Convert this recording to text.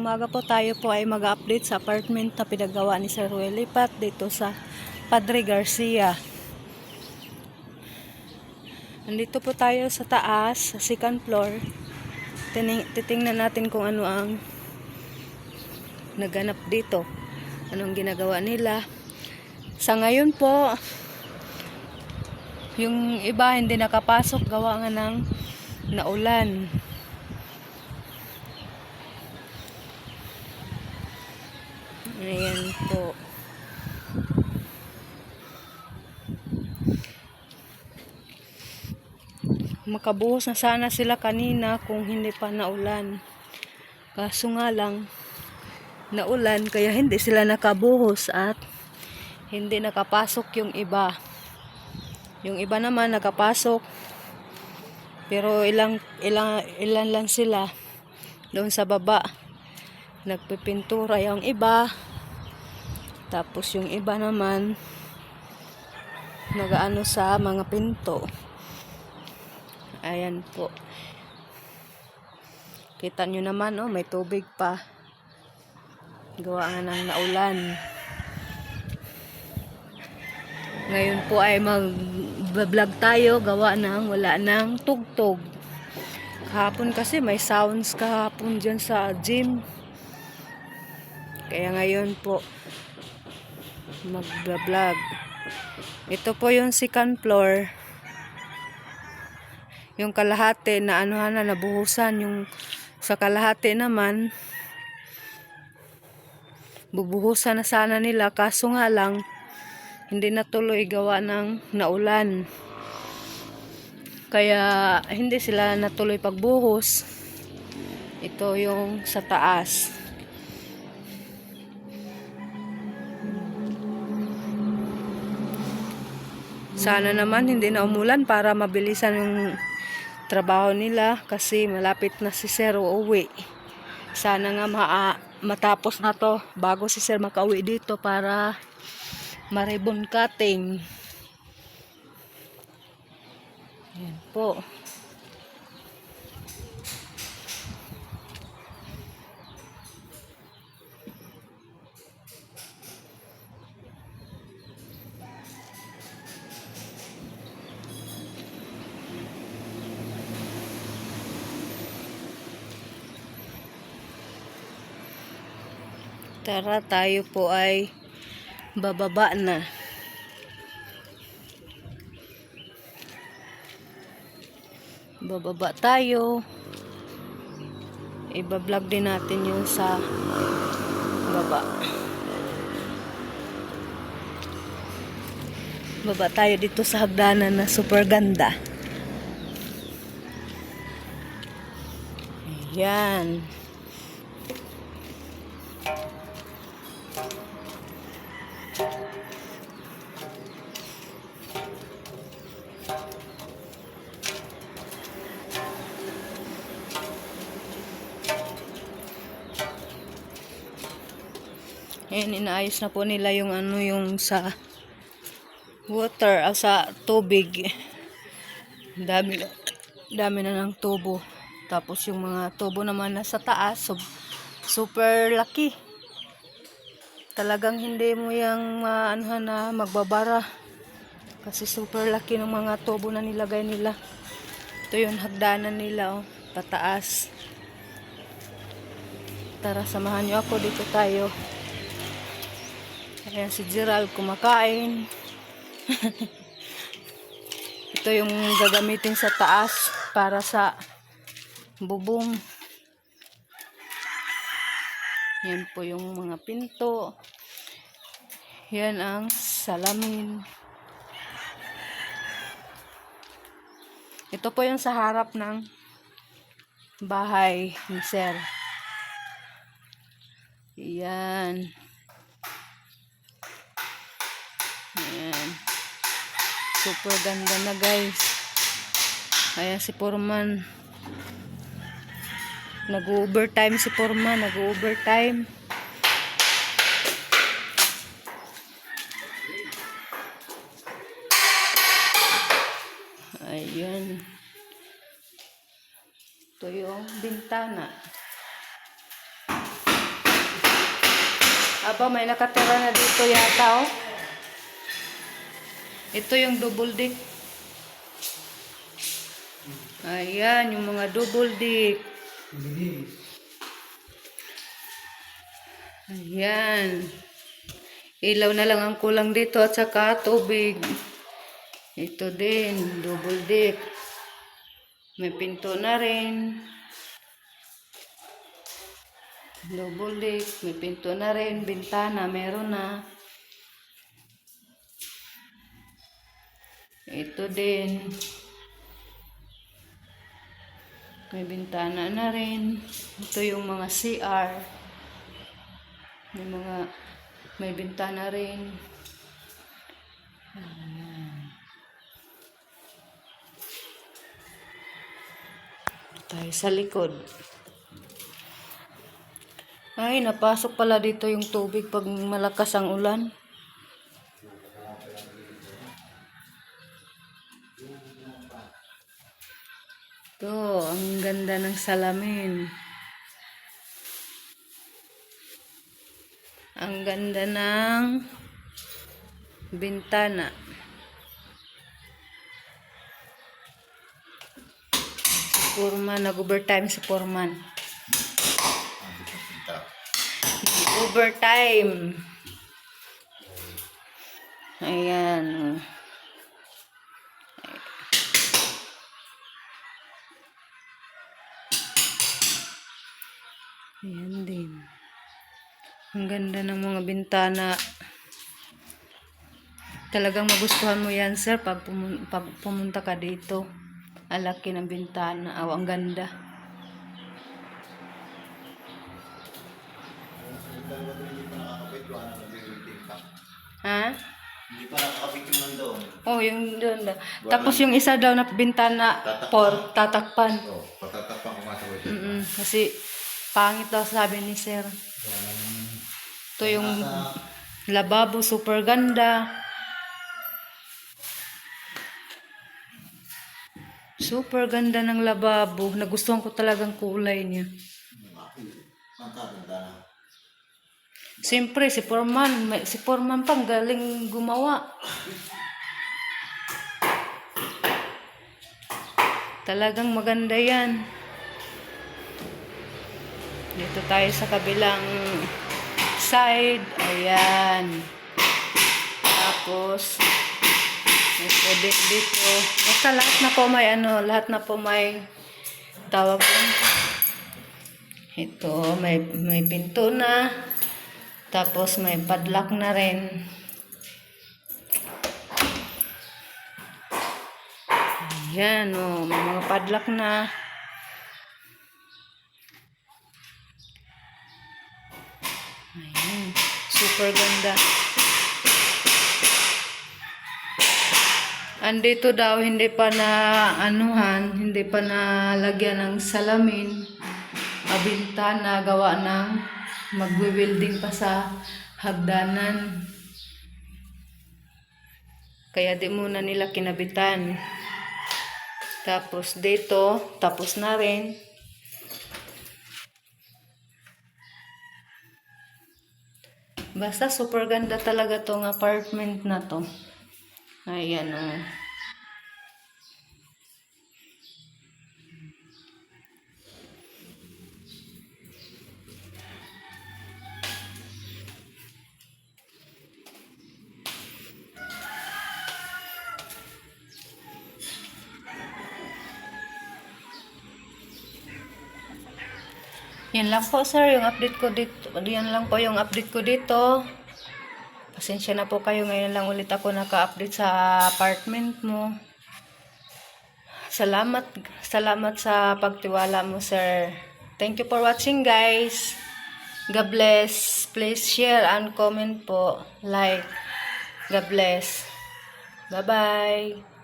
umaga po, tayo po ay mag-update sa apartment na pinagawa ni Sir Ruel Lipat dito sa Padre Garcia. Nandito po tayo sa taas, sa second floor. Titingnan natin kung ano ang naganap dito. Anong ginagawa nila. Sa ngayon po, yung iba hindi nakapasok gawa nga ng naulan. Ayan po. Makabuhos na sana sila kanina kung hindi pa naulan. Kaso nga lang, naulan kaya hindi sila nakabuhos at hindi nakapasok yung iba. Yung iba naman nakapasok. Pero ilan lang sila doon sa baba. Nagpipintura yung iba. Tapos yung iba naman nagaano sa mga pinto. Ayan po. Kita nyo naman, oh, may tubig pa. Gawa nga ng naulan. Ngayon po ay mag-vlog tayo. Gawa ng wala ng tugtog. Kahapon kasi may sounds kahapon dyan sa gym. Kaya ngayon po mag-vlog. Ito po yung second floor. Yung kalahati na nabuhusan. Yung sa kalahati naman bubuhusan na sana nila. Kaso nga lang hindi natuloy gawa ng naulan. Kaya hindi sila natuloy pagbuhos. Ito yung sa taas. Sana naman hindi na umulan para mabilisan yung trabaho nila kasi malapit na si Sir uuwi. Sana nga matapos na to bago si Sir makauwi dito para ma-ribbon cutting. Ayan po. Tara, tayo po ay bababa na. Bababa tayo. Iba-vlog din natin yung sa baba. Baba tayo dito sa hagdanan na super ganda. Ayan. Ayan, inaayos na po nila yung yung sa water, sa tubig. Dami na ng tubo. Tapos yung mga tubo naman nasa taas, super laki. Talagang hindi mo yung na magbabara. Kasi super laki ng mga tubo na nilagay nila. Ito yung hagdanan nila, oh, pataas. Tara, samahan nyo ako, dito tayo. Ayan si Gerald kumakain. Ito yung gagamitin sa taas para sa bubong. Yan po yung mga pinto. Yan ang salamin. Ito po yung sa harap ng bahay ni Sir. Yan. Ayan. Super ganda na, guys. Ayan si Foreman. Nag-overtime si Foreman. Nag-overtime. Ayan. Ito yung bintana. Aba, may nakatira na dito yata, oh. Ito yung double deck. Ayan, yung mga double deck. Ayan. Ilaw na lang ang kulang dito at saka tubig. Ito din, double deck. May pinto na rin. Double deck, may pinto na rin, bintana, meron na. Ito din. May bintana na rin. Ito yung mga CR. May bintana rin. Ayan. Tayo sa likod. Ay, napasok pala dito yung tubig pag malakas ang ulan. Ito, ang ganda ng salamin. Ang ganda ng bintana. Si Foreman, nag-overtime si Foreman. Overtime. Ayan. Ayan din. Ang ganda ng mga bintana. Talagang magustuhan mo yan, sir, pag pumunta ka dito. Ang laki ng bintana. Ang ganda. Ha? Hindi pa nakakapit yung nandoon. Oh, yung doon. Tapos yung isa daw na bintana, tatakpan. Oo, patatakpan ko nga sa website. Kasi pangit daw sabi ni sir. Ito yung lababo, super ganda. Super ganda ng lababo. Nagustuhan ko talagang kulay niya. Ang kaganda na. Siyempre, si Foreman pang galing gumawa. Talagang maganda yan. Dito tayo sa kabilang side. Ayan. Tapos, may pwedeng dito. Basta lahat na po may tawag ko. Ito, may pinto na. Tapos may padlock na rin. Ayan, oh, may mga padlock na. Ayan, super ganda. Andito daw, hindi pa na hindi pa nalagyan ng salamin. Bintana, gawa ng magwe-welding pa sa hagdanan. Kaya di muna nila kinabitan. Tapos dito, tapos na rin. Basta super ganda talaga tong apartment na to. Ayan o. Yan lang po sir, yung update ko dito. Yan lang po yung update ko dito. Pasensya na po kayo, ngayon lang ulit ako naka-update sa apartment mo. Salamat sa pagtiwala mo sir. Thank you for watching guys. God bless. Please share and comment po. Like. God bless. Bye-bye.